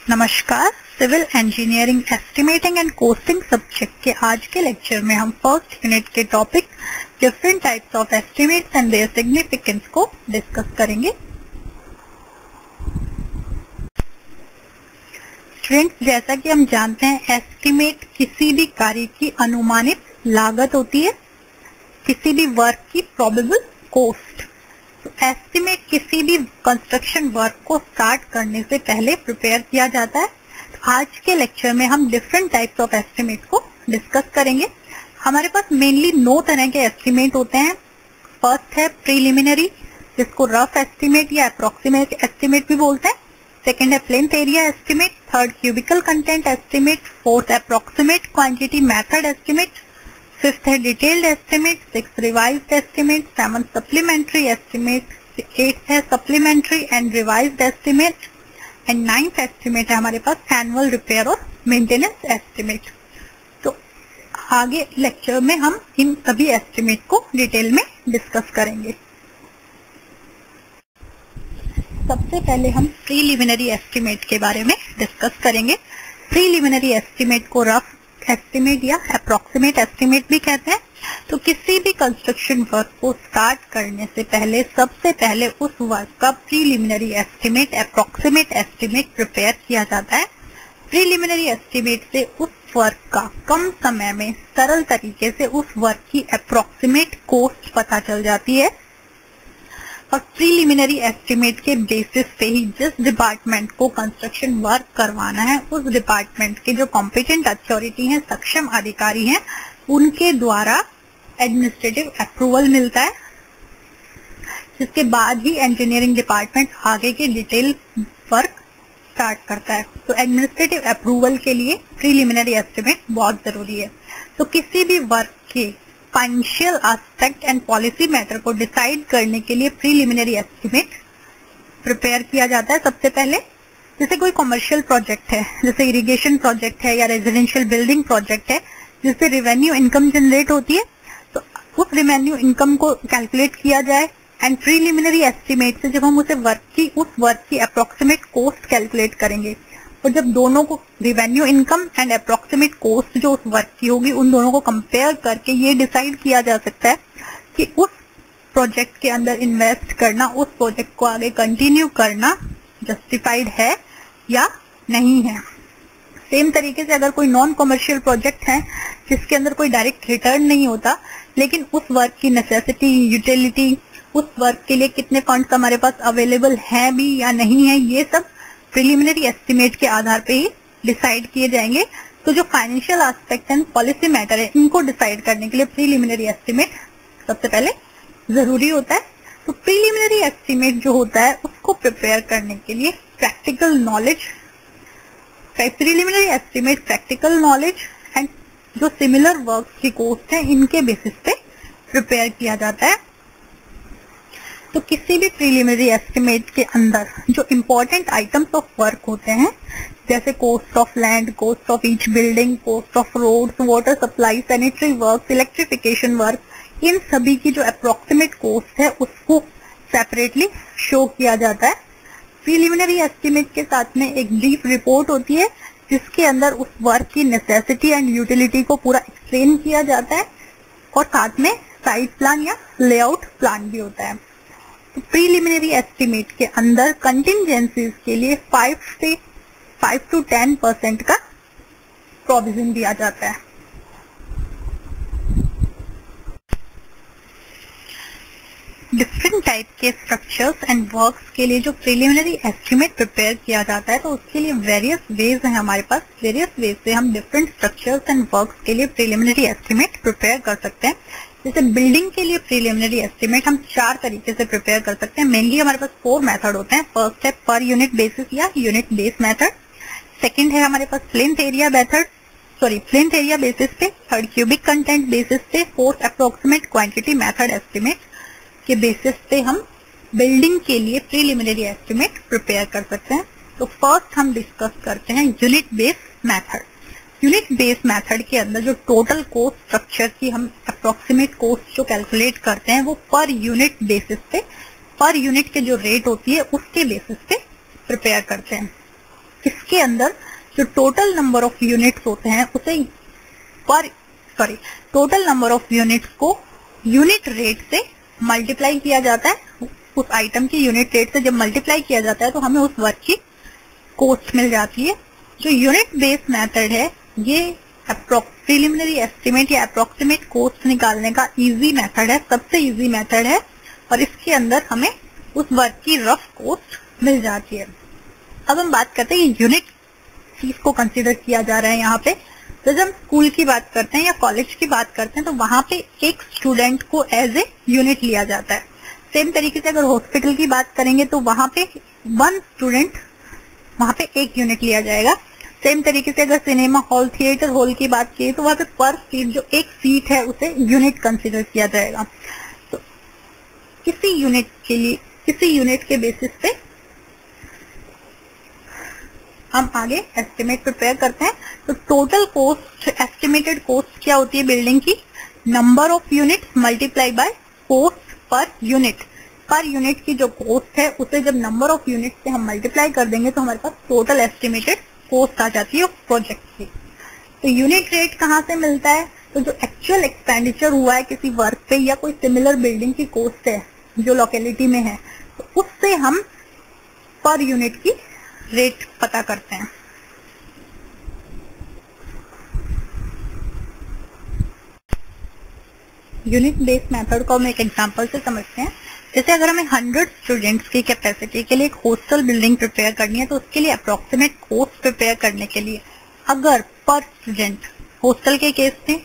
नमस्कार। Civil engineering estimating and costing subject के आज के लेक्चर में हम फर्स्ट यूनिट के topic different types of estimates and their significance को डिस्कस करेंगे। स्टूडेंट्स, जैसा कि हम जानते हैं एस्टिमेट किसी भी कार्य की अनुमानित लागत होती है, किसी भी वर्क की प्रोबेबल कॉस्ट। एस्टिमेट किसी भी कंस्ट्रक्शन वर्क को स्टार्ट करने से पहले प्रिपेयर किया जाता है। आज के लेक्चर में हम डिफरेंट टाइप्स ऑफ एस्टिमेट को डिस्कस करेंगे। हमारे पास मेनली 9 तरह के एस्टिमेट होते हैं। फर्स्ट है प्रीलिमिनरी, जिसको रफ एस्टिमेट या अप्रोक्सीमेट एस्टिमेट भी बोलते हैं। सेकेंड है plinth area estimate. Third cubical content estimate. Fourth approximate quantity method estimate. Fifth है detailed estimate. Six revised estimate. Seven supplementary estimate. Eighth है supplementary and revised estimate and ninth estimate है हमारे पास annual repair और maintenance estimate. तो आगे lecture में हम इन सभी एस्टिमेट को डिटेल में डिस्कस करेंगे। सबसे पहले हम प्रीलिमिनरी एस्टिमेट के बारे में डिस्कस करेंगे। प्रीलिमिनरी एस्टिमेट को रफ एस्टिमेट या अप्रोक्सीमेट एस्टिमेट भी कहते हैं। तो किसी भी कंस्ट्रक्शन वर्क को स्टार्ट करने से पहले सबसे पहले उस वर्क का preliminary estimate, approximate estimate prepare किया जाता है। प्रीलिमिनरी एस्टिमेट से उस वर्क का कम समय में सरल तरीके से उस वर्क की अप्रोक्सीमेट कॉस्ट पता चल जाती है और प्रीलिमिनरी एस्टिमेट के बेसिस पे ही जिस डिपार्टमेंट को कंस्ट्रक्शन वर्क करवाना है उस डिपार्टमेंट के जो कॉम्पिटेंट अथॉरिटी हैं, सक्षम अधिकारी हैं, उनके द्वारा एडमिनिस्ट्रेटिव अप्रूवल मिलता है, जिसके बाद ही इंजीनियरिंग डिपार्टमेंट आगे के डिटेल वर्क स्टार्ट करता है। तो एडमिनिस्ट्रेटिव अप्रूवल के लिए प्रीलिमिनरी एस्टिमेट बहुत जरूरी है। तो किसी भी वर्क के financial aspect and policy matter को डिसाइड करने के लिए प्रीलिमिनरी एस्टिमेट प्रिपेयर किया जाता है। सबसे पहले जैसे कोई कमर्शियल प्रोजेक्ट है, जैसे इरिगेशन प्रोजेक्ट है या रेजिडेंशियल बिल्डिंग प्रोजेक्ट है, जिससे रेवेन्यू इनकम जनरेट होती है, तो उस रेवेन्यू इनकम को कैलकुलेट किया जाए एंड प्रीलिमिनरी एस्टिमेट से जब हम उस वर्क की अप्रोक्सीमेट कॉस्ट कैलकुलेट करेंगे और जब दोनों को revenue income and approximate cost जो उस वर्क की होगी उन दोनों को कंपेयर करके ये डिसाइड किया जा सकता है कि उस प्रोजेक्ट के अंदर इन्वेस्ट करना, उस प्रोजेक्ट को आगे कंटिन्यू करना जस्टिफाइड है या नहीं है। सेम तरीके से अगर कोई नॉन कमर्शियल प्रोजेक्ट है जिसके अंदर कोई डायरेक्ट रिटर्न नहीं होता, लेकिन उस वर्क की नेसेसिटी, यूटिलिटी, उस वर्क के लिए कितने फंड्स हमारे पास अवेलेबल हैं भी या नहीं है, ये सब प्रीलिमिनरी एस्टिमेट के आधार पे ही डिसाइड किए जाएंगे। तो जो financial aspect and policy matter है, इनको डिसाइड करने के लिए प्रीलिमिनरी एस्टिमेट सबसे पहले जरूरी होता है। तो प्रीलिमिनरी एस्टिमेट जो होता है उसको प्रिपेयर करने के लिए preliminary estimate practical knowledge and जो सिमिलर वर्क की कॉस्ट है इनके बेसिस पे प्रिपेयर किया जाता है। तो किसी भी प्रीलिमिनरी एस्टिमेट के अंदर जो इम्पोर्टेंट आइटम्स ऑफ वर्क होते हैं, जैसे cost of land, cost of each building, cost of roads, water supply, sanitary work, electrification work, इन सभी की जो अप्रोक्सीमेट कॉस्ट है उसको सेपरेटली शो किया जाता है। प्रीलिमिनरी एस्टिमेट के साथ में एक ब्रीफ रिपोर्ट होती है जिसके अंदर उस वर्क की नेसेसिटी एंड यूटिलिटी को पूरा एक्सप्लेन किया जाता है और साथ में साइट प्लान या लेआउट प्लान भी होता है। तो प्रीलिमिनरी एस्टिमेट के अंदर कंटिंजेंसीज के लिए 5 to 10% का प्रोविजन दिया जाता है। डिफरेंट टाइप के स्ट्रक्चर्स एंड वर्क्स के लिए जो प्रीलिमिनरी एस्टिमेट प्रिपेयर किया जाता है, तो उसके लिए वेरियस वेज हैं हमारे पास। वेरियस वेज से हम डिफरेंट स्ट्रक्चर्स एंड वर्क्स के लिए प्रीलिमिनरी एस्टिमेट प्रिपेयर कर सकते हैं। जैसे बिल्डिंग के लिए प्रीलिमिनरी एस्टिमेट हम 4 तरीके से प्रिपेयर कर सकते हैं। मेनली हमारे पास 4 मेथड होते हैं। फर्स्ट है पर यूनिट बेसिस या यूनिट बेस मेथड। सेकंड है हमारे पास प्लेन्थ एरिया बेसिस पे। थर्ड क्यूबिक कंटेंट बेसिस पे। Fourth approximate quantity method estimate के बेसिस पे हम बिल्डिंग के लिए प्रीलिमिनरी एस्टिमेट प्रिपेयर कर सकते हैं। तो फर्स्ट हम डिस्कस करते हैं unit base method. Unit base method के अंदर जो टोटल कॉस्ट स्ट्रक्चर की हम अप्रोक्सीमेट कॉस्ट जो कैलकुलेट करते हैं वो पर यूनिट बेसिस पे, पर यूनिट के जो रेट होती है उसके बेसिस पे प्रिपेयर करते हैं। इसके अंदर जो टोटल नंबर ऑफ यूनिट्स होते हैं उसे टोटल नंबर ऑफ यूनिट्स को यूनिट रेट से मल्टीप्लाई किया जाता है। उस आइटम की यूनिट रेट से जब मल्टीप्लाई किया जाता है तो हमें उस वर्क की कॉस्ट मिल जाती है। जो यूनिट बेस्ड मेथड है ये प्रीलिमिनरी एस्टिमेट या अप्रोक्सीमेट कॉस्ट निकालने का इजी मेथड है, सबसे इजी मेथड है, और इसके अंदर हमें उस वर्क की रफ कॉस्ट मिल जाती है। अब हम बात करते हैं यूनिट चीज को कंसीडर किया जा रहा है यहाँ पे। तो जब हम स्कूल की बात करते हैं या कॉलेज की बात करते हैं तो वहां पे एक स्टूडेंट को एज ए यूनिट लिया जाता है। सेम तरीके से अगर हॉस्पिटल की बात करेंगे तो वहां पे 1 स्टूडेंट, वहां पे 1 यूनिट लिया जाएगा। सेम तरीके से अगर सिनेमा हॉल, थिएटर हॉल की बात की तो वहां पे पर सीट जो एक सीट है उसे यूनिट कंसीडर किया जाएगा। तो किसी यूनिट के लिए, किसी यूनिट के बेसिस पे हम आगे एस्टिमेट प्रिपेयर करते हैं। तो टोटल कॉस्ट, एस्टिमेटेड कॉस्ट क्या होती है बिल्डिंग की? Number of unit multiply by cost per unit. Per unit की जो कॉस्ट है उसे जब नंबर ऑफ यूनिट से हम मल्टीप्लाई कर देंगे तो हमारे पास टोटल एस्टिमेटेड कॉस्ट आ जाती है प्रोजेक्ट की। तो यूनिट रेट कहाँ से मिलता है? तो जो एक्चुअल एक्सपेंडिचर हुआ है किसी वर्क पे या कोई सिमिलर बिल्डिंग की कॉस्ट है जो लोकेलिटी में है, तो उससे हम पर यूनिट की रेट पता करते हैं। यूनिट बेस्ड मेथड को हम एक एग्जांपल से समझते हैं। जैसे अगर हमें 100 स्टूडेंट्स की कैपेसिटी के लिए एक हॉस्टल बिल्डिंग प्रिपेयर करनी है तो उसके लिए अप्रोक्सीमेट कॉस्ट प्रिपेयर करने के लिए अगर पर स्टूडेंट, हॉस्टल के केस में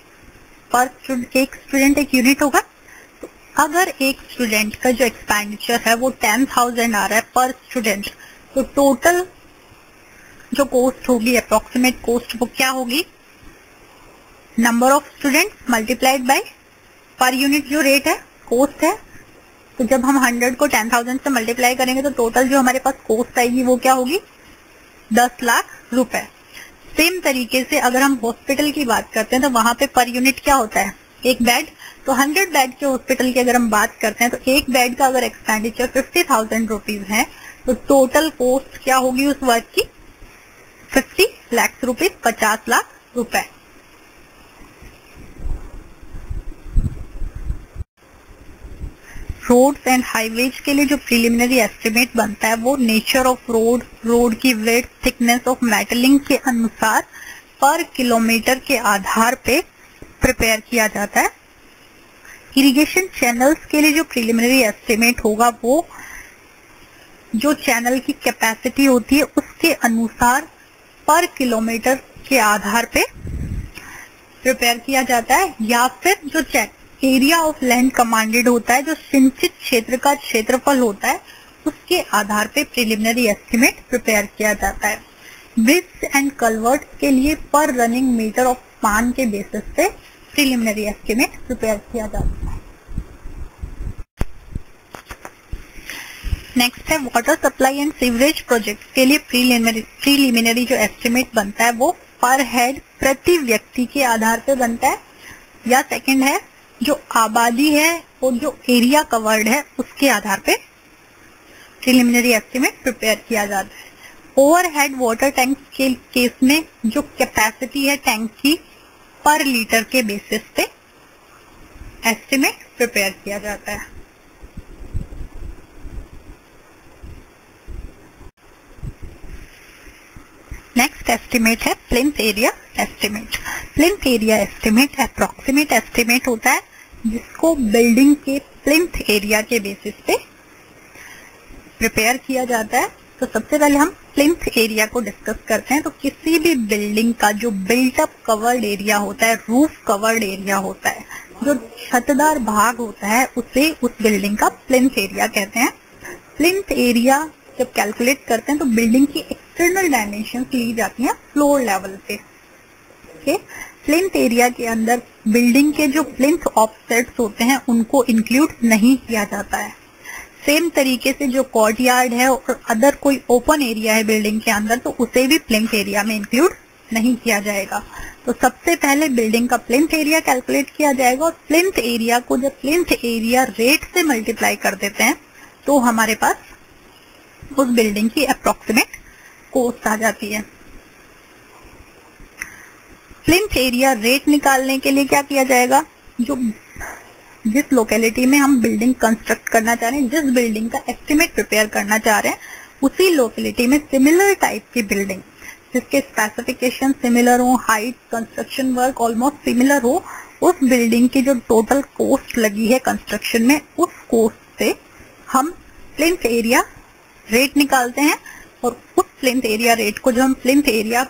एक स्टूडेंट एक यूनिट होगा, तो अगर एक स्टूडेंट का जो एक्सपेंडिचर है वो 10,000 आ रहा है पर स्टूडेंट, तो टोटल जो कॉस्ट होगी, अप्रोक्सीमेट कॉस्ट, वो क्या होगी? Number of students multiplied by per unit जो रेट है, कॉस्ट है। तो जब हम 100 को 10,000 से मल्टीप्लाई करेंगे तो टोटल जो हमारे पास कॉस्ट आएगी वो क्या होगी? 10 लाख रुपए। सेम तरीके से अगर हम हॉस्पिटल की बात करते हैं तो वहां पे पर यूनिट क्या होता है? एक बेड। तो 100 बेड के हॉस्पिटल की अगर हम बात करते हैं तो एक बेड का अगर एक्सपेंडिचर 50,000 रुपीज है तो टोटल कॉस्ट क्या होगी उस वर्क की? 50 लाख रुपीज, 50 लाख रुपए। रोड्स एंड हाईवेज के लिए जो प्रीलिमिनरी एस्टिमेट बनता है वो नेचर ऑफ रोड, रोड की विड्थ, थिकनेस ऑफ मेटलिंग के अनुसार पर किलोमीटर के आधार पे प्रिपेयर किया जाता है। इरिगेशन चैनल्स के लिए जो प्रीलिमिनरी एस्टिमेट होगा वो जो चैनल की कैपेसिटी होती है उसके अनुसार पर किलोमीटर के आधार पे प्रिपेयर किया जाता है, या फिर जो एरिया ऑफ लैंड कमांडेड होता है, जो सिंचित क्षेत्र का क्षेत्रफल होता है, उसके आधार पे प्रीलिमिनरी एस्टिमेट प्रिपेयर किया जाता है। ब्रिज एंड कल्वर्ट के लिए पर रनिंग मीटर ऑफ स्पान के बेसिस पे प्रीलिमिनरी एस्टिमेट प्रिपेयर किया जाता है। नेक्स्ट है water supply and sewerage project के लिए प्रीलिमिनरी जो एस्टिमेट बनता है वो पर हेड, प्रति व्यक्ति के आधार पे बनता है, या सेकंड है जो आबादी है और जो एरिया कवर्ड है उसके आधार पे प्रीलिमिनरी एस्टिमेट प्रिपेयर किया जाता है। ओवरहेड वाटर टैंक के केस में जो कैपेसिटी है टैंक की पर लीटर के बेसिस पे एस्टिमेट प्रिपेयर किया जाता है। नेक्स्ट एस्टिमेट है plinth area estimate. Plinth area estimate approximate estimate होता है जिसको बिल्डिंग के प्लिंथ एरिया के बेसिस पे प्रिपेयर किया जाता है। तो सबसे पहले हम प्लिंथ एरिया को डिस्कस करते हैं। तो किसी भी बिल्डिंग का जो बिल्ट अप कवर्ड एरिया होता है, रूफ कवर्ड एरिया होता है, जो छतदार भाग होता है, उसे उस बिल्डिंग का प्लिंथ एरिया कहते हैं। प्लिंथ एरिया जब कैलकुलेट करते हैं तो बिल्डिंग की एक्सटर्नल डायमेंशन ली जाती हैं फ्लोर लेवल पे। प्लिंथ एरिया के अंदर बिल्डिंग के जो प्लिंथ ऑफसेट्स होते हैं उनको इंक्लूड नहीं किया जाता है। सेम तरीके से जो कोर्टयार्ड है और अदर कोई ओपन एरिया है बिल्डिंग के अंदर तो उसे भी प्लिंथ एरिया में इंक्लूड नहीं किया जाएगा। तो सबसे पहले बिल्डिंग का प्लिंथ एरिया कैलकुलेट किया जाएगा और प्लिंथ एरिया को जब प्लिंथ एरिया रेट से मल्टीप्लाई कर देते हैं तो हमारे पास उस बिल्डिंग की अप्रोक्सीमेट कोस्ट आ जाती है। प्लिंथ एरिया रेट निकालने के लिए क्या किया जाएगा, जिस लोकेलिटी में हम बिल्डिंग कंस्ट्रक्ट करना चाह रहे हैं, जिस बिल्डिंग का एस्टिमेट प्रिपेयर करना चाह रहे हैं, उसी लोकेलिटी में सिमिलर टाइप की बिल्डिंग जिसके स्पेसिफिकेशन सिमिलर हो, height, construction work almost similar हो, उस बिल्डिंग की जो टोटल कॉस्ट लगी है कंस्ट्रक्शन में, उस कॉस्ट से हम प्लिंथ एरिया रेट निकालते हैं। और उस प्लिंथ एरिया रेट को जो हम प्लिंथ एरिया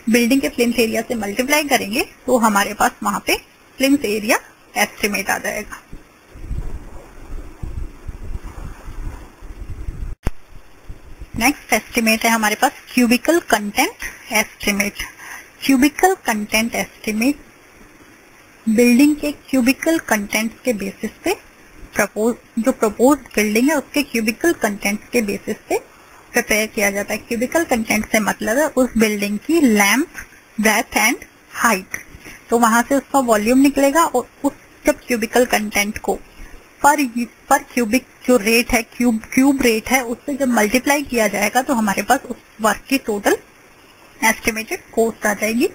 बिल्डिंग के प्लिंथ एरिया से मल्टीप्लाई करेंगे तो हमारे पास वहां पे प्लिंथ एरिया एस्टिमेट आ जाएगा। नेक्स्ट एस्टिमेट है हमारे पास cubical content estimate. Cubical content estimate building के क्यूबिकल कंटेंट के बेसिस पे जो प्रपोज्ड बिल्डिंग है उसके क्यूबिकल कंटेंट के बेसिस पे प्रिपेयर किया जाता है। क्यूबिकल कंटेंट से मतलब है उस बिल्डिंग की लेंथ, ब्रेथ एंड हाइट। तो वहां से उसका वॉल्यूम निकलेगा और उस जब क्यूबिकल कंटेंट को पर क्यूबिक जो रेट है, क्यूब रेट है, उससे जब मल्टीप्लाई किया जाएगा तो हमारे पास उस वर्क की टोटल एस्टिमेटेड कॉस्ट आ जाएगी।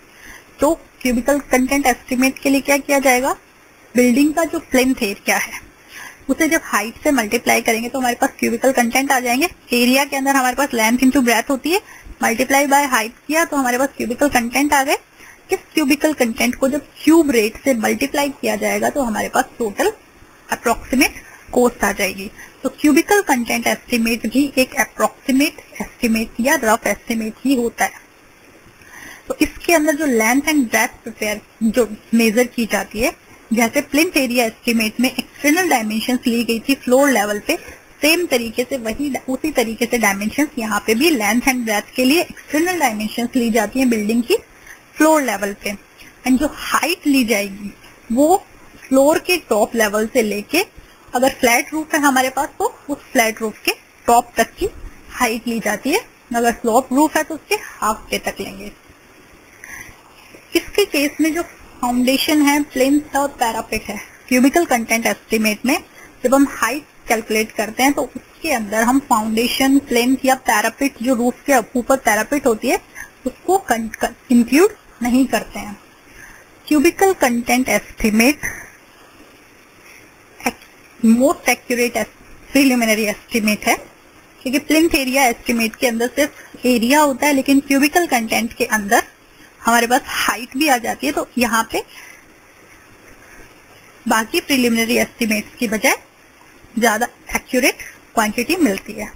तो क्यूबिकल कंटेंट एस्टिमेट के लिए क्या किया जाएगा, बिल्डिंग का जो प्लिंथ एरिया है उसे जब हाइट से मल्टीप्लाई करेंगे तो हमारे पास क्यूबिकल कंटेंट आ जाएंगे। एरिया के अंदर हमारे पास लेंथ इंटू ब्रेथ होती है, मल्टीप्लाई बाय हाइट किया तो हमारे पास क्यूबिकल कंटेंट आ गए। इस क्यूबिकल कंटेंट को जब क्यूब रेट से मल्टीप्लाई किया जाएगा तो हमारे पास टोटल अप्रोक्सीमेट कॉस्ट आ जाएगी। तो क्यूबिकल कंटेंट एस्टिमेट भी एक अप्रोक्सीमेट एस्टिमेट या रफ एस्टिमेट ही होता है। तो इसके अंदर जो लेंथ एंड ब्रेथ प्रिपेयर जो मेजर की जाती है, जैसे प्लिंथ एरिया एस्टिमेट में एक्सटर्नल डायमेंशंस ली गई थी फ्लोर लेवल पे, सेम तरीके से उसी तरीके से डायमेंशंस यहाँ पे भी लेंथ एंड ब्रेथ के लिए एक्सटर्नल डायमेंशंस ली जाती है बिल्डिंग की फ्लोर लेवल पे। एंड जो हाइट ली जाएगी वो फ्लोर के टॉप लेवल से लेके, अगर फ्लैट रूफ है हमारे पास तो उस फ्लैट रूफ के टॉप तक की हाइट ली जाती है, अगर स्लोप रूफ है तो उसके हाफ पे तक लेंगे। इसके केस में जो फाउंडेशन है, प्लिंथ है और पैरापेट है, क्यूबिकल कंटेंट एस्टिमेट में जब हम हाइट कैलकुलेट करते हैं तो उसके अंदर हम फाउंडेशन, प्लिंथ या पैरापेट, जो रूफ के ऊपर पैरापेट होती है, उसको इंक्लूड नहीं करते हैं। Cubical content estimate most accurate preliminary estimate है, क्योंकि प्लिंथ एरिया एस्टिमेट के अंदर सिर्फ एरिया होता है, लेकिन क्यूबिकल कंटेंट के अंदर हमारे पास हाइट भी आ जाती है। तो यहाँ पे बाकी प्रीलिमिनरी एस्टिमेट्स की बजाय ज्यादा एक्यूरेट क्वांटिटी मिलती है।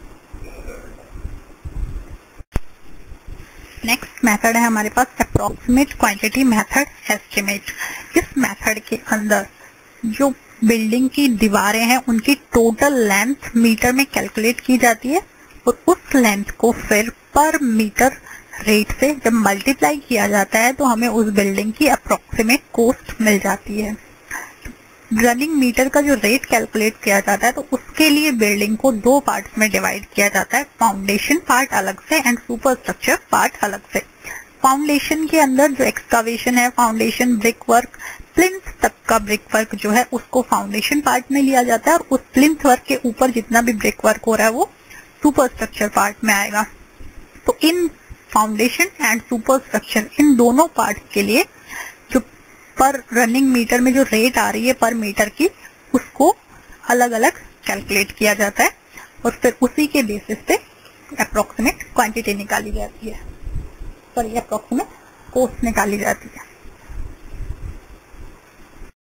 नेक्स्ट मेथड है हमारे पास अप्रोक्सीमेट क्वांटिटी मेथड एस्टिमेट। इस मेथड के अंदर जो बिल्डिंग की दीवारें हैं उनकी टोटल लेंथ मीटर में कैलकुलेट की जाती है और उस लेंथ को फिर पर मीटर रेट से जब मल्टीप्लाई किया जाता है तो हमें उस बिल्डिंग की अप्रोक्सीमेट कॉस्ट मिल जाती है। रनिंग मीटर का जो रेट कैलकुलेट किया जाता है तो उसके लिए बिल्डिंग को दो पार्ट्स में डिवाइड किया जाता है, फाउंडेशन पार्ट अलग से एंड सुपर स्ट्रक्चर पार्ट अलग से। फाउंडेशन के अंदर जो एक्सकावेशन है, फाउंडेशन ब्रिक वर्क, प्लिंथ तक का ब्रिक वर्क जो है उसको फाउंडेशन पार्ट में लिया जाता है और उस प्लिंथ वर्क के ऊपर जितना भी ब्रिक वर्क हो रहा है वो सुपर स्ट्रक्चर पार्ट में आएगा। तो इन foundation and super structure in दोनों पार्ट के लिए जो पर रनिंग मीटर में जो रेट आ रही है पर मीटर की, उसको अलग अलग कैलकुलेट किया जाता है और फिर उसी के बेसिस पे अप्रोक्सीमेट क्वांटिटी निकाली जाती है, सॉरी अप्रोक्सीमेट कॉस्ट निकाली जाती है।